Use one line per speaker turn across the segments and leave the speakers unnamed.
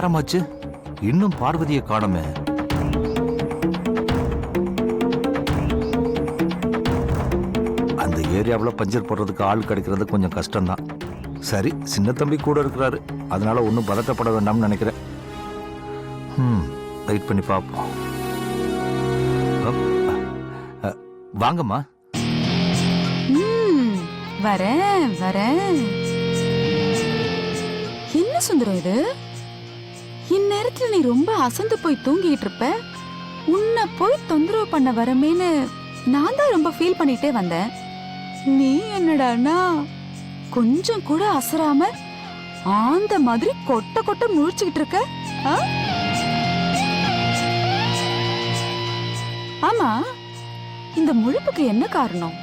நேரமாச்சு, இன்னும் பார்வதியை காணோமே. அந்த ஏரியாவில் பஞ்சர் போடுறதுக்கு ஆள் கிடைக்கிறது கொஞ்சம் கஷ்டம்தான். சரி, சின்ன தம்பி கூட இருக்கிறாரு, அதனால ஒன்றும் பதட்டப்பட வேண்டாம்னு நினைக்கிறேன். வெயிட் பண்ணி பார்ப்போம். வாங்கம்மா.
வரேன் வரேன். என்ன சுந்தரம் இது? இந்நேரத்துல நீ ரொம்ப அசந்து போய் தூங்கிட்டு இருப்ப. உன்னை போய் தொந்தரவு பண்ண வரமேன்னு நான் தான் ரொம்ப ஃபீல் பண்ணிட்டே வந்தேன். நீ என்னடானா கொஞ்சம் கூட அசராம ஆந்த மாதிரி கொட்ட கொட்ட முழிச்சுக்கிட்டு இருக்க. ஆமா, இந்த முழிப்புக்கு என்ன காரணம்?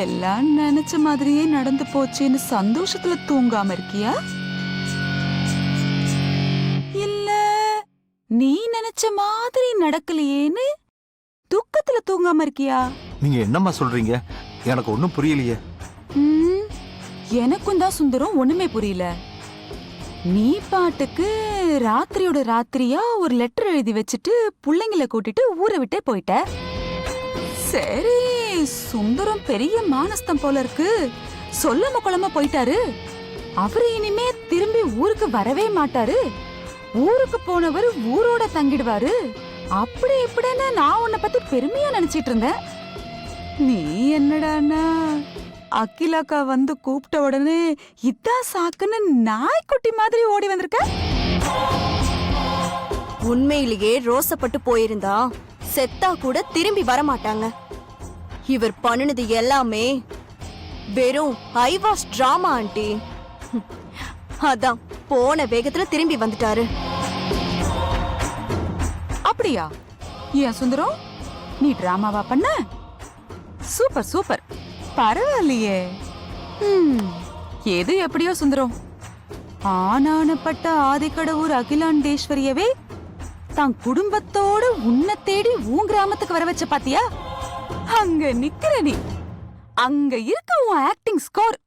எல்லாம் நினைச்ச மாதிரியே நடந்து போச்சுன்னு சந்தோஷத்துல தூங்காம இருக்கியா, இல்ல நீ நினைச்ச மாதிரி நடக்கலையேன்னு துக்கத்துல தூங்காம இருக்கியா?
நீங்க என்னம்மா சொல்றீங்க? எனக்கு ஒன்னும் புரியலையே.
எனக்கும் தான் சுந்தரம் ஒண்ணுமே புரியல. நீ பாட்டுக்கு ராத்திரியோட ராத்திரியா ஒரு லெட்டர் எழுதி வச்சுட்டு புள்ளைங்களை கூட்டிட்டு ஊரை விட்டே போயிட்ட. சரி, சுந்தரம் பெரிய மானஸ்தம் போல இருக்கு, சொல்லாம கொள்ளாம போயிட்டாரு. அவரு இனிமே திரும்பி ஊருக்கு வரவே மாட்டாரு. ஊருக்கு போனவர் ஊரோட தங்கிடுவாரு. அப்படி இப்படின்னு நான் உன்னை பத்தி பெருமையா நினைச்சிட்டு இருந்தேன். நீ என்னடானா அகிலாக்கா வந்து கூப்பிட்ட உடனே இதான் சாக்குன்னு நாய்க்குட்டி மாதிரி ஓடி வந்திருக்க.
உண்மையிலேயே ரோசப்பட்டு போயிருந்தா செத்தா கூட திரும்பி வர மாட்டாங்க. இவர் பண்ணுனது எல்லாமே வெறும் ஐவாஸ் டிராமா ஆண்டி. அதான் போன வேகத்துல திரும்பி வந்துட்டாரு.
அப்படியா? ஏன் சுந்தரம், நீ டிராமாவா பண்ண? சூப்பர் சூப்பர், பரவாயில்லையே. எது எப்படியோ சுந்தரம், ஆனானப்பட்ட ஆதிக்கடவுர் அகிலாண்டேஸ்வரியவே தான் குடும்பத்தோட உன்னை தேடி உன் கிராமத்துக்கு வர வச்ச பாத்தியா? அங்க நிக்கிற நீ, அங்க இருக்க உன் ஆக்டிங் ஸ்கோர்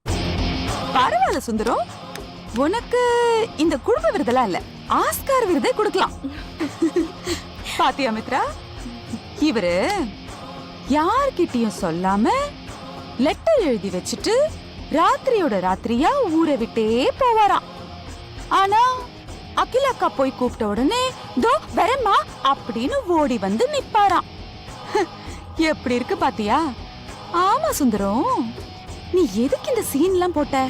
பரவாயில்ல சுந்தரம். உனக்கு இந்த குடும்ப விருதெல்லாம் இல்ல, ஆஸ்கார் விருதை கொடுக்கலாம். பாத்தியா மித்ரா, இவரு யார்கிட்டயும் சொல்லாம லெட்டர் எழுதி வச்சுட்டு ராத்திரியோட ராத்திரியா ஊரை விட்டே போவாராம். ஆனா அகிலாக்கா போய் கூப்பிட்ட உடனே தோ வரேம்மா அப்படின்னு ஓடி வந்து நிப்பாராம். எப்படி இருக்கு பாத்தியா? ஆமா சுந்தரம், நீ எதுக்கு இந்த சீன்லாம் போட்ட?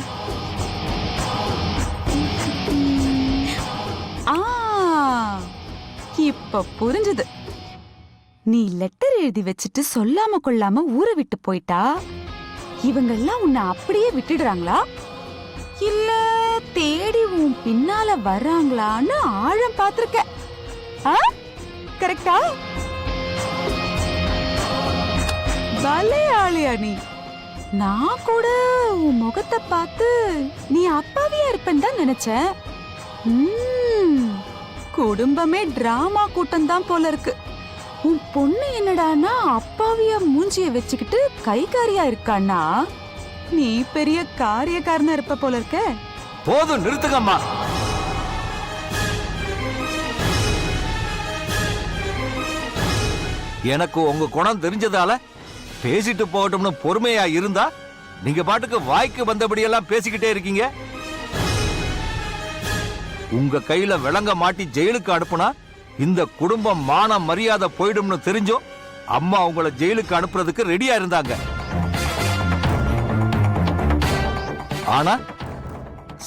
இப்ப புரிஞ்சுது. நீ லெட்டர் எழுதி வச்சுட்டு சொல்லாம கொள்ளாம ஊரை விட்டு போயிட்டா இவங்க எல்லாம் உன்னை அப்படியே விட்டுடுறாங்களா, இல்ல தேடி உன் பின்னால வர்றாங்களான்னு ஆழம் பாத்திருக்க. கரெக்டா? பலையாளியா நீ. நான் கூட உன் முகத்தை பார்த்து நீ அப்பாவியா இருப்பேன்னு தான் நினைச்சேன். குடும்பமே டிராமா கூட்டம் தான் போல இருக்கு. உன் பொண்ணு என்னடானா அப்பாவியா மூஞ்சிய வச்சுக்கிட்டு கைகாரியா இருக்கான்னா நீ பெரிய காரியக்காரனா இருப்ப போல இருக்க.
போதும், நிறுத்துங்கம்மா. எனக்கு உங்க குணம் தெரிஞ்சதால பேசிட்டு போகட்டும்னு பொறுமையா இருந்தா நீங்க பாட்டுக்கு வாய்க்கு வந்தபடியெல்லாம் பேசிக்கிட்டே இருக்கீங்க. உங்க கையில விலங்க மாட்டி ஜெயிலுக்கு அனுப்புனா இந்த குடும்பம் மான மரியாதை போயிடும்னு தெரிஞ்சோ அம்மா உங்களை ஜெயிலுக்கு அனுப்புறதுக்கு ரெடியா இருந்தாங்க. ஆனா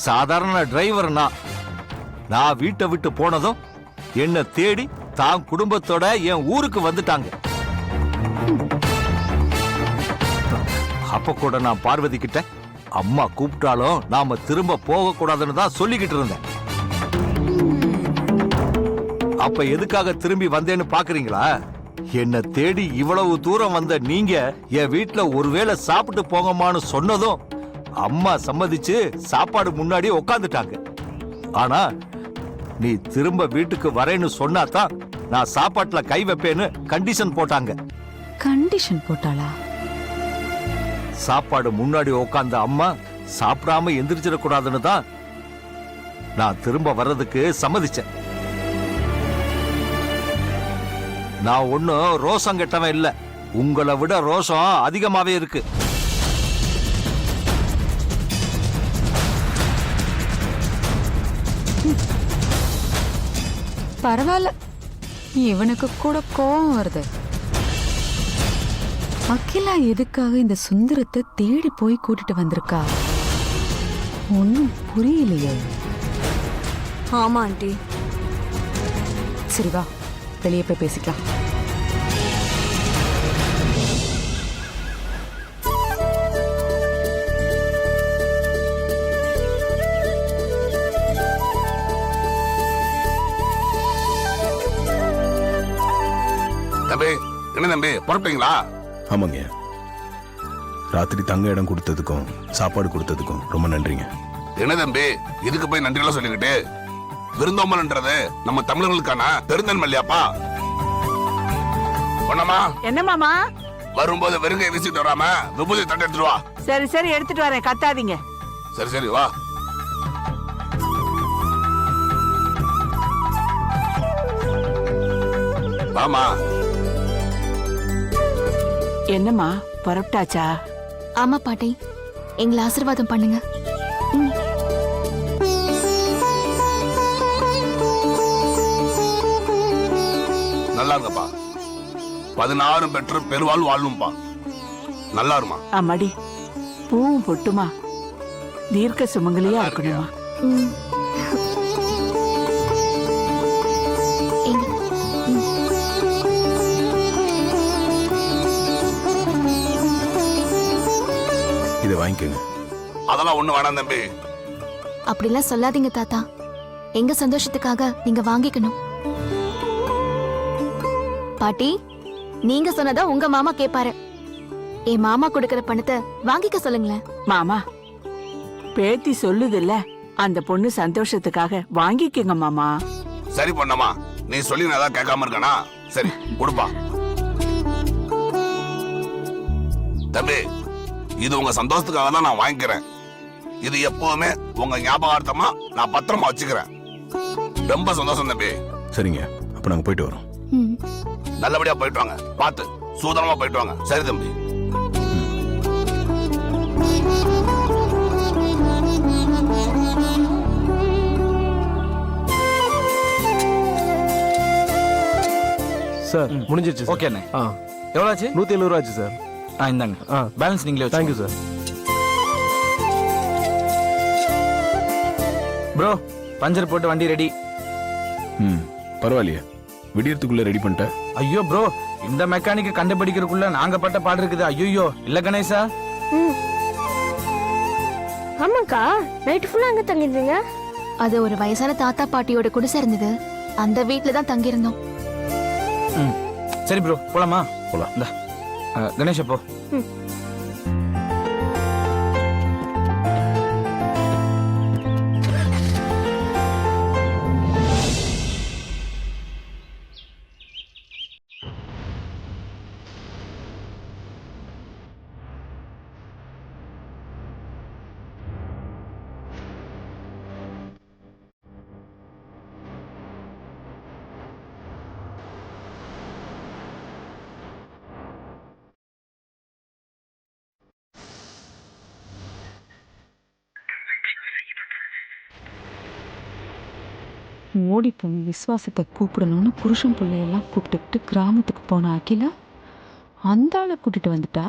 சாதாரண டிரைவர் நான் வீட்டை விட்டு போனதும் என்ன தேடி தான் குடும்பத்தோட என் ஊருக்கு வந்துட்டாங்க. அப்ப கூட நான் பார்வதி கிட்ட அம்மா கூப்பிட்டாலும் நாம திரும்ப போக கூடாதுன்னு தான் சொல்லிக்கிட்டு இருந்தேன். அப்ப எதுக்காக திரும்பி வந்தேன்னு பாக்குறீங்களா? என்ன தேடி இவ்வளவு தூரம் வந்த நீங்க என் வீட்டுல ஒருவேளை சாப்பிட்டு போங்கம்மான்னு சொன்னதும் அம்மா சம்மதிச்சு சாப்பாடு முன்னாடி உட்காந்துட்டாங்க. ஆனா நீ திரும்ப வீட்டுக்கு வரேன்னு சொன்னாதான் நான் சாப்பாட்டுல கை வைப்பேன்னு கண்டிஷன் போட்டாங்க.
கண்டிஷன் போட்டாளா?
சாப்பாடு முன்னாடி உட்கார்ந்த அம்மா சாப்பிடாம எந்திரிச்சிடக்கூடாதுன்னு தான் நான் திரும்ப வர்றதுக்கு சம்மதிச்சேன். நான் ஒன்னும் ரோசம் கெட்டவன் இல்ல, உங்களை விட ரோசம் அதிகமாவே இருக்கு.
பரவாயில்ல, இவனுக்கு கூட கோவம் வருது. அகிலா எதுக்காக இந்த சுந்தரத்தை தேடி போய் கூட்டிட்டு வந்திருக்கா? ஒன்னும் புரியலையே.
ஆமா ஆண்டி.
சரி வா, வெளியே போய் பேசிக்கலாம்.
தம்பி, என்ன தம்பி புறப்பீங்களா?
ஆமாங்க. ராத்திரி தங்க இடம் கொடுத்ததுக்கும் சாப்பாடு கொடுத்ததுக்கும் ரொம்ப நன்றிங்க.
என்ன தம்பி இதுக்கு போய் நன்றியெல்லாம் சொல்லிக்கிட்டு? விருந்தோம்பல்ன்றது நம்ம தமிழர்களுக்கான பெருந்தன்மை இல்லையாப்பா? பொன்னம்மா,
என்ன மாமா?
வரும்போது வெறுங்கை வீசிட்டு வராம விபூதி தட்டு எடுத்துட்டு வா.
சரி சரி, எடுத்துட்டு வரேன், கத்தாதீங்க.
சரி சரி வா. வாமா.
என்னம்மா புறப்பட்டாச்சா?
ஆமா பாட்டி, எங்களை ஆசீர்வாதம் பண்ணுங்க.
நல்லா இருக்கப்பா. 16 பெற்று பெருவாள் வாழும்பா. நல்லா இருமா.
அம்மாடி, பூவும் பொட்டுமா தீர்க்க சுமங்கலியா இருக்கணுமா?
ம். எங்க- ம்.
இதை வாங்கிக்கோங்க.
அதெல்லாம் ஒண்ணு வேணாம் தம்பி.
அப்படிலாம் சொல்லாதீங்க தாத்தா. எங்க சந்தோஷத்துக்காக நீங்க வாங்கிக்கணும். பாட்டி, நீங்க சொன்னதா உங்க மாமா கேப்பாரு. என் மாமா கொடுக்கிற பணத்தை வாங்கிக்க சொல்லுங்களேன்.
மாமா, பேத்தி சொல்லுதுல்ல, அந்த பொண்ணு சந்தோஷத்துக்காக வாங்கிக்கங்க மாமா.
சரி பொன்னம்மா, நீ சொல்லி நான் கேட்காம இருக்கனா? சரி கொடுப்பா. தம்பி, இது உங்க சந்தோஷத்துக்காக தான் நான் வாங்கிக்கிறேன். இது எப்பவுமே உங்க ஞாபகார்த்தமா நான் பத்திரமா வச்சுக்கிறேன். ரொம்ப சந்தோஷம் தம்பி.
சரிங்க, அப்ப நாங்க போயிட்டு வரோம்.
ம்.
நல்லபடியா போயிட்டு வாங்க. பார்த்து சூதனமா போயிட்டு வாங்க. சரி தம்பி.
சார் முடிஞ்சிருச்சு.
ஓகேண்ணே.
எவ்வளோ ஆச்சு? 170 ரூபா ஆச்சு சார்.
இந்தாங்க, பேலன்ஸ் நீங்களே.
Thank you sir.
ப்ரோ, பஞ்சர் போட்டு வண்டி ரெடி.
ம், பரவாயில்லையே, விடியறதுக்குள்ள ரெடி பண்ணிட்டேன்.
ஐயோ ப்ரோ, இந்த மெக்கானிக்க கண்டுபிடிக்கிறதுக்குள்ள நாங்க பட்ட பாடு இருக்குது. ஐயோ இல்ல கணேசா.
ஆமாக்கா, நைட் ஃபுல்லா அங்க தங்கிருந்தீங்க?
அது ஒரு வயசான தாத்தா பாட்டியோட குடிசை இருந்தது, அந்த வீட்ல தான் தங்கியிருந்தோம்.
சரி ப்ரோ, போலாமா?
போலாம்.
இந்த கணேஷ் போ.
ஓடி போய் விசுவாசத்தை கூப்பிடணும்னு புருஷன் பிள்ளையெல்லாம் கூப்பிட்டுக்கிட்டு கிராமத்துக்கு போன அகிலா அந்த ஆளை கூட்டிட்டு வந்துட்டா.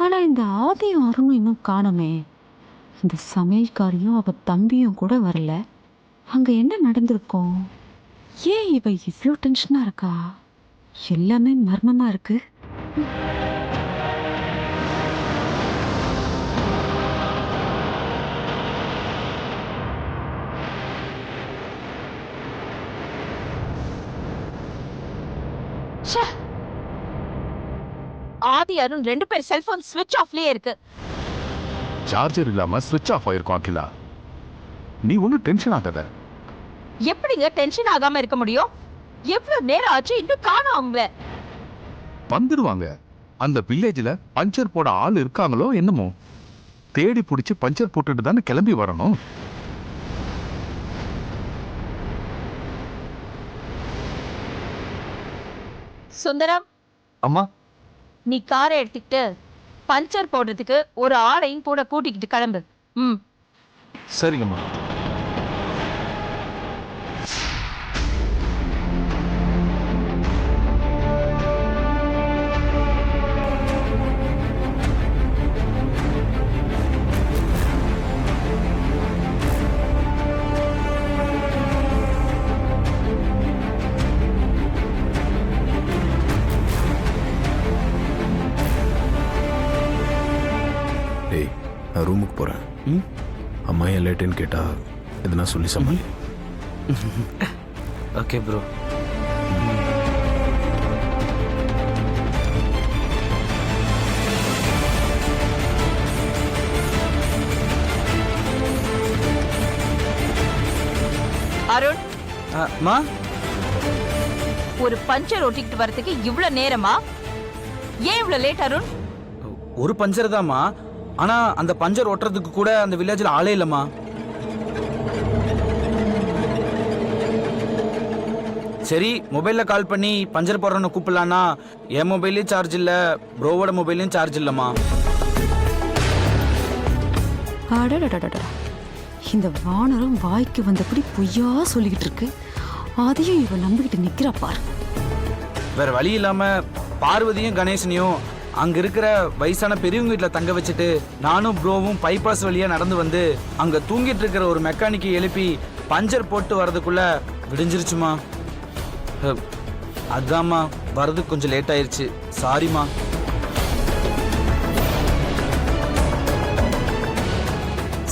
ஆனா இந்த ஆதியும் அருணும் இன்னும் காணோமே. இந்த சமையல்காரியும் அவ தம்பியும் கூட வரல. அங்க என்ன நடந்திருக்கும்? ஏன் இவ இவ்வளோ டென்ஷனா இருக்கா? எல்லாமே மர்மமா இருக்கு.
ஆதி அருண் 2 பேர் செல்போன் ஸ்விட்ச் ஆஃப்லயே இருக்கு.
சார்ஜர் இல்லாம ஸ்விட்ச் ஆஃப் ஆயிருக்கும் அகிலா. நீ ஒன்னும் டென்ஷன் ஆகாத.
எப்படிங்க டென்ஷன் ஆகாம இருக்க முடியும்? எவ்வளவு நேரம் ஆச்சு, இன்னும் காணோம் அவங்க.
வந்துடுவாங்க. அந்த வில்லேஜ்ல பஞ்சர் போட ஆள் இருக்காங்களோ என்னமோ, தேடி பிடிச்சி பஞ்சர் போட்டுட்டு தானே கிளம்பி வரணும்.
சுந்தரம்,
அம்மா
நீ காரை எடுத்துக்கிட்டு பஞ்சர் போடுறதுக்கு ஒரு ஆளையும் கூட கூட்டிக்கிட்டு கிளம்பு. ம்.
சரிங்கம்மா.
டேய் நான் ரூமுக்கு போகிறேன். அம்மா ஏன் லேட்டுன்னு கேட்டா எதுனா சொல்லி சமாளி.
Okay bro.
அருண்,
மா,
ஒரு பஞ்சர் ஓட்டிக்கிட்டு வரதுக்கு இவ்வளவு நேரமா? ஏன் இவ்வளவு லேட் அருண்?
ஒரு பஞ்சர் தான்மா. ஆனா அந்த பஞ்சர் ஓட்டுறதுக்கு கூட அந்த வில்லேஜ்ல ஆளே இல்லம்மா. சரி, மொபைல்ல கால் பண்ணி பஞ்சர் போடுறவனை கூப்பிடலான்னா என் மொபைல்லையும் சார்ஜ் இல்ல, ப்ரோவோட மொபைல்லையும் சார்ஜ் இல்லம்மா.
அடடடடடா, இந்த வானரம் வாய்க்கு வந்தபடி பொய்யா சொல்லிக்கிட்டு இருக்கு. அதையும் இவ நம்பிக்கிட்டு நிக்கிறா பாரு.
வேற வழி இல்லாம பார்வதியும் கணேசனையும் அங்க இருக்கிற வயசான பெரியவங்க வீட்டுல தங்க வச்சுட்டு நானும் ப்ரோவும் பைபாஸ் வழியா நடந்து வந்து அங்க தூங்கிட்டு இருக்கிற ஒரு மெக்கானிக்கை எழுப்பி பஞ்சர் போட்டு வர்றதுக்குள்ள விடிஞ்சிருச்சுமா. அதாம்மா வர்றதுக்கு கொஞ்சம் லேட் ஆயிருச்சு. சாரிம்மா.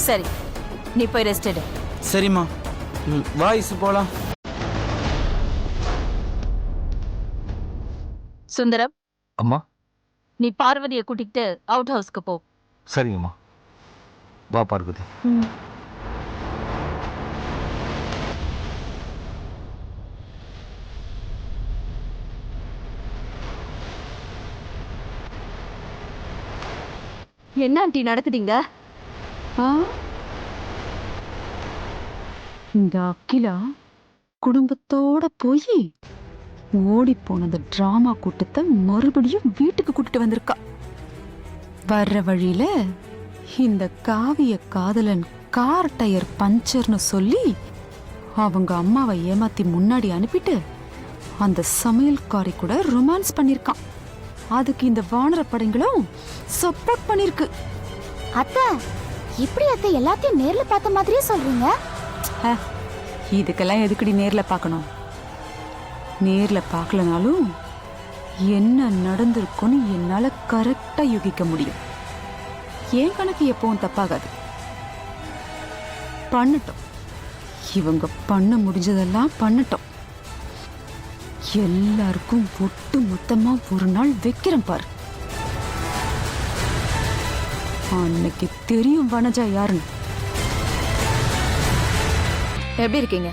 சரி, நீ போய் ரெஸ்ட் எடு.
சரிம்மா. வாய்ஸ் போலாம்.
சுந்தரம்,
அம்மா.
நீ பார்வதியை கூட்டிக்கிட்டு அவுட் ஹவுஸ்க்கு போ.
சரிங்கம்மா. வா பார்வதி.
என்ன ஆண்டி நடக்குதுங்க?
இந்த அகிலா குடும்பத்தோட போய் ஓடி போனது டிராமா கூட்டத்தை மறுபடியும் வீட்டுக்கு கூட்டிட்டு வந்திருக்கா. வர்ற வழியில இந்த காவிய காதலன் கார் டயர் பஞ்சர்னு சொல்லி அவங்க அம்மாவை ஏமாத்தி முன்னாடி அனுப்பிட்டு அந்த சமையல்காரி கூட ரொமான்ஸ் பண்ணிருக்கான். அதுக்கு இந்த வானர படைங்களும் சப்போர்ட் பண்ணிருக்கு.
அத்தை, இப்படி அத்தை எல்லாத்தையும் நேர்ல பார்த்த மாதிரியே சொல்றீங்க.
இதுக்கெல்லாம் எதுக்கடி நேர்ல பார்க்கணும்? நேர்ல பார்க்கலனாலும் என்ன நடந்திருக்கும்னு என்னால கரெக்டா யூகிக்க முடியும். என் கணக்கு எப்பவும் தப்பாகாது. பண்ணட்டும், இவங்க பண்ண முடிஞ்சதெல்லாம் பண்ணட்டும். எல்லாருக்கும் ஒட்டு மொத்தமா ஒரு நாள் வைக்கிறேன் பாரு. அன்னைக்கு தெரியும் வனஜா யாருன்னு.
எப்படி இருக்கீங்க?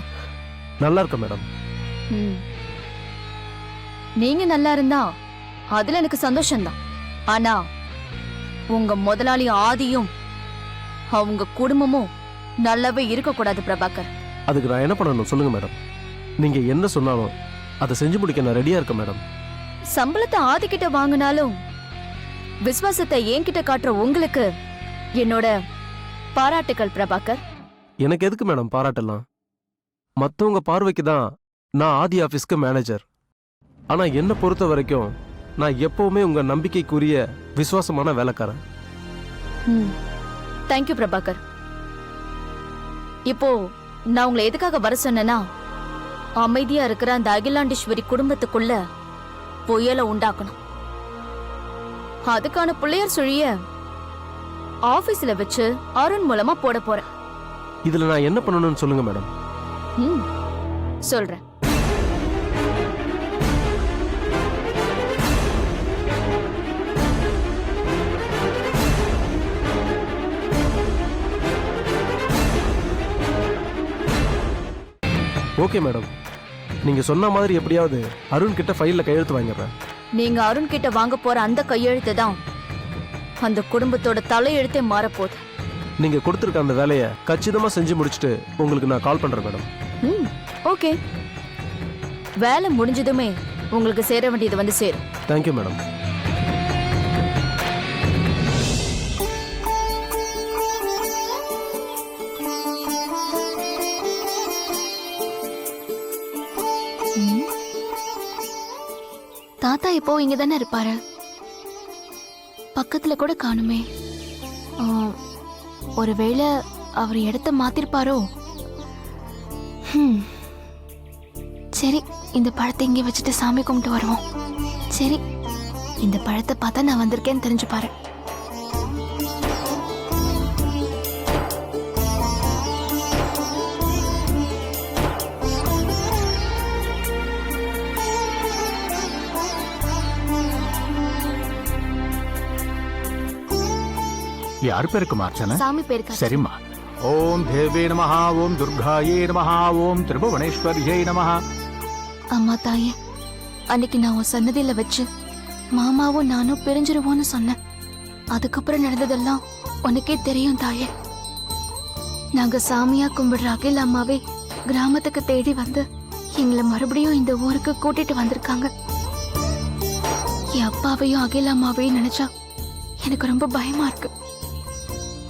நல்லா இருக்க மேடம்.
நீங்க நல்லா இருந்தா அதுல எனக்கு சந்தோஷம்தான். ஆனா உங்க முதலாளி ஆதியும் அவங்க குடும்பமும் நல்லாவே இருக்கக்கூடாது பிரபாகர்.
அதுக்கு நான் என்ன பண்ணணும் சொல்லுங்க மேடம். நீங்க என்ன சொன்னாலும் அதை செஞ்சு முடிக்க நான் ரெடியா இருக்கேன் மேடம்.
சம்பளத்தை ஆதிக்கிட்ட வாங்கினாலும் விசுவாசத்தை என்கிட்ட காட்டுற உங்களுக்கு என்னோட பாராட்டுக்கள் பிரபாகர்.
எனக்கு எதுக்கு மேடம் பாராட்டலாம்? மற்றவங்க பார்வைக்கு தான் நான் ஆதி ஆஃபீஸ்க்கு மேனேஜர். ஆனா என்னை பொறுத்த வரைக்கும் நான் எப்பவுமே உங்க நம்பிக்கைக்குரிய விசுவாசமான வேலைக்காரன்.
தேங்க்யூ பிரபாகர். இப்போ நான் உங்களை எதுக்காக வர சொன்னேன்னா, அமைதியா இருக்கிற அந்த அகிலாண்டேஸ்வரி குடும்பத்துக்குள்ள புயலை உண்டாக்கணும். அதுக்கான பிள்ளையார் சுழிய ஆபீஸ்ல வச்சு அருண் மூலமா போட போறேன்.
இதுல நான் என்ன பண்ணணும்னு சொல்லுங்க மேடம்.
சொல்றேன்.
ஓகே மேடம், நீங்க சொன்ன மாதிரி எப்படியாவது அருண் கிட்ட ஃபைல்ல கையெழுத்து வாங்கிடுறேன்.
நீங்க அருண் கிட்ட வாங்க போற அந்த கையெழுத்து தான் அந்த குடும்பத்தோட தலையெழுத்தே மாறப்போகுது.
நீங்க கொடுத்துருக்க அந்த வேலையை கச்சிதமா செஞ்சு முடிச்சுட்டு உங்களுக்கு நான் கால் பண்றேன் மேடம்.
ஓகே. வேலை முடிஞ்சதுமே உங்களுக்கு சேர வேண்டியது வந்து சேரும்.
Thank you madam.
தாத்தா இப்போ இங்க தானே இருப்பாரு, பக்கத்துல கூட காணுமே. ஒருவேளை அவர் இடத்த மாத்திருப்பாரோ? சரி, இந்த பழத்தை இங்கே வச்சுட்டு சாமி கும்பிட்டு வருவோம். சரி, இந்த பழத்தை பார்த்தா நான் வந்திருக்கேன்னு தெரிஞ்சு பாரு.
யார் பேருக்குமா அர்ச்சனை?
சாமி பேருக்கு.
சரிம்மா. ஓம் தேவே நமஹ, ஓம் துர்காயே நமஹ, ஓம் திரிபுவனேஸ்வரியை நமஹ.
அம்மா தாயே, அன்னைக்கு நான் உன் சன்னதியில வச்சு மாமாவும் நானும் பிரிஞ்சிருவோன்னு சொன்னேன். அதுக்கப்புறம் நடந்ததெல்லாம் உனக்கே தெரியும் தாயே. நாங்க சாமியா கும்பிடுற அகில் அம்மாவே கிராமத்துக்கு தேடி வந்து எங்களை மறுபடியும் இந்த ஊருக்கு கூட்டிட்டு வந்திருக்காங்க. என் அப்பாவையும் அகில் அம்மாவையும் நினைச்சா எனக்கு ரொம்ப பயமா இருக்கு.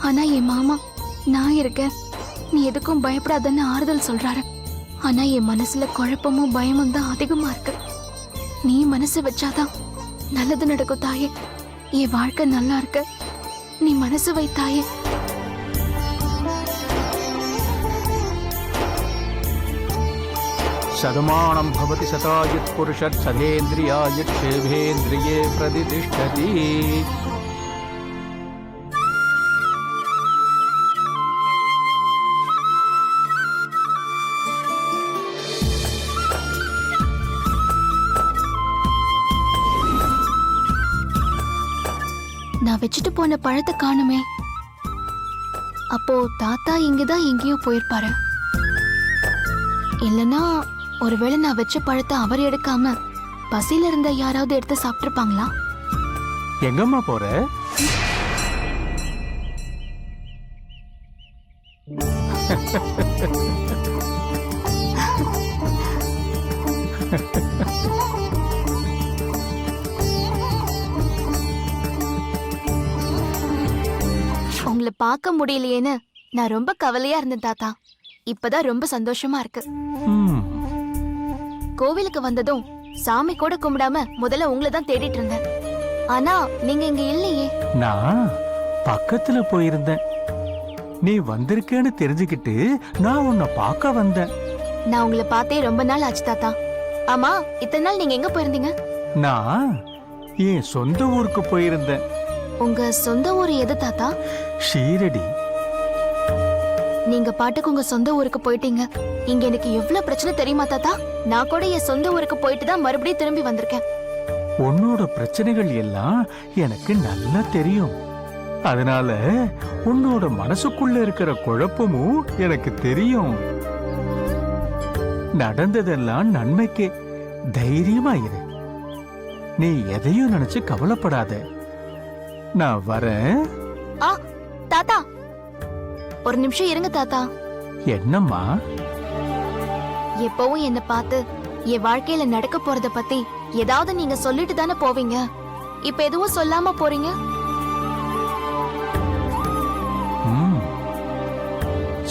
ஆனா என் மாமா நான் இருக்கேன், நீ எதுக்கும் பயப்படாதன்னு ஆறுதல் சொல்றாரு. ஆனா என் மனசுல குழப்பமும் பயமும் தான் அதிகமா இருக்கு. நீ மனசு வச்சாதான் நல்லது நடக்கும் தாயே. என் வாழ்க்கை நல்லா இருக்கு, நீ மனசு வை தாயே.
சதமானம் பவதி சதாயுத் புருஷத் சதேந்திரியாயுட் சேவேந்திரியே பிரதிதிஷ்டதி.
நான் வச்சுட்டு போன பழத்தை காணுமே. அப்போ தாத்தா இங்கதான் எங்கேயோ போயிருப்பாரு. இல்லனா ஒருவேளை நான் வச்ச பழத்தை அவர் எடுக்காம பசியில இருந்த யாராவது எடுத்து சாப்பிட்டிருப்பாங்களா?
எங்கம்மா போற?
உங்களை பார்க்க முடியலையேன்னு நான் ரொம்ப கவலையா இருந்தேன் தாத்தா. இப்பதான் ரொம்ப சந்தோஷமா இருக்கு. கோவிலுக்கு வந்ததும் சாமி கூட கும்பிடாம முதல்ல உங்களை தான் தேடிட்டு இருந்தேன். ஆனா நீங்க இங்க இல்லையே.
நான் பக்கத்துல போயிருந்தேன். நீ வந்திருக்கேன்னு தெரிஞ்சுக்கிட்டு நான் உன்னை பார்க்க வந்தேன்.
நான் உங்களை பார்த்தே ரொம்ப நாள் ஆச்சு தாத்தா. ஆமா, இத்தனை நாள் நீங்க எங்க போயிருந்தீங்க?
நான் என் சொந்த ஊருக்கு போயிருந்தேன்.
உங்க சொந்த ஊர் எது தாத்தா?
ஷீரடி.
நீங்க பாட்டுக்கு உங்க சொந்த ஊருக்கு போயிட்டீங்க. இங்க எனக்கு எவ்வளவு பிரச்சனை தெரியுமா தாத்தா? நான் கூட என் சொந்த ஊருக்கு போயிட்டு தான் மறுபடியும் திரும்பி வந்திருக்கேன்.
உன்னோட பிரச்சனைகள் எல்லாம் எனக்கு நல்லா தெரியும். அதனால உன்னோட மனசுக்குள்ள இருக்கிற குழப்பமும் எனக்கு தெரியும். நடந்ததெல்லாம் நன்மைக்கே. தைரியமா இரு. நீ எதையும் நினைச்சு கவலைப்படாத. நான் வரேன்.
தாத்தா, ஒரு நிமிஷம் இருங்க தாத்தா.
என்னம்மா?
எப்பவும் என்ன பார்த்து என் வாழ்க்கையில நடக்க போறத பத்தி ஏதாவது நீங்க சொல்லிட்டு தானே போவீங்க. இப்ப எதுவும் சொல்லாம போறீங்க.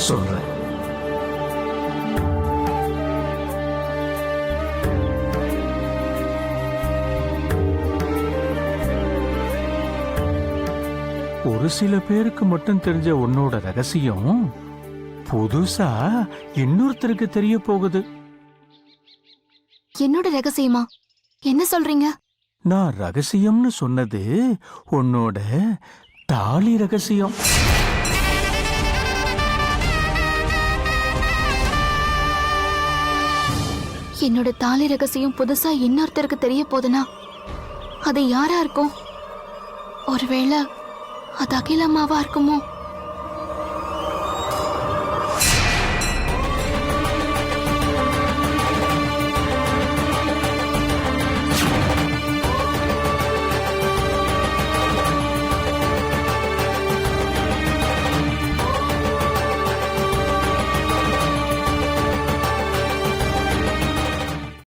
சொல்றேன். ஒரு சில பேருக்கு மட்டும் தெரிஞ்ச உன்னோட ரகசியம் புதுசா இன்னொருத்தருக்கு தெரிய போகுது.
என்னோட ரகசியமா? என்ன சொல்றீங்க?
நான் ரகசியம்னு சொன்னது உன்னோட தாலி ரகசியம்.
என்னோட தாலி ரகசியம் புதுசா இன்னொருத்தருக்கு தெரிய போதுனா அது யாரா இருக்கும்? ஒருவேளை அது அகிலம்மாவா இருக்குமோ?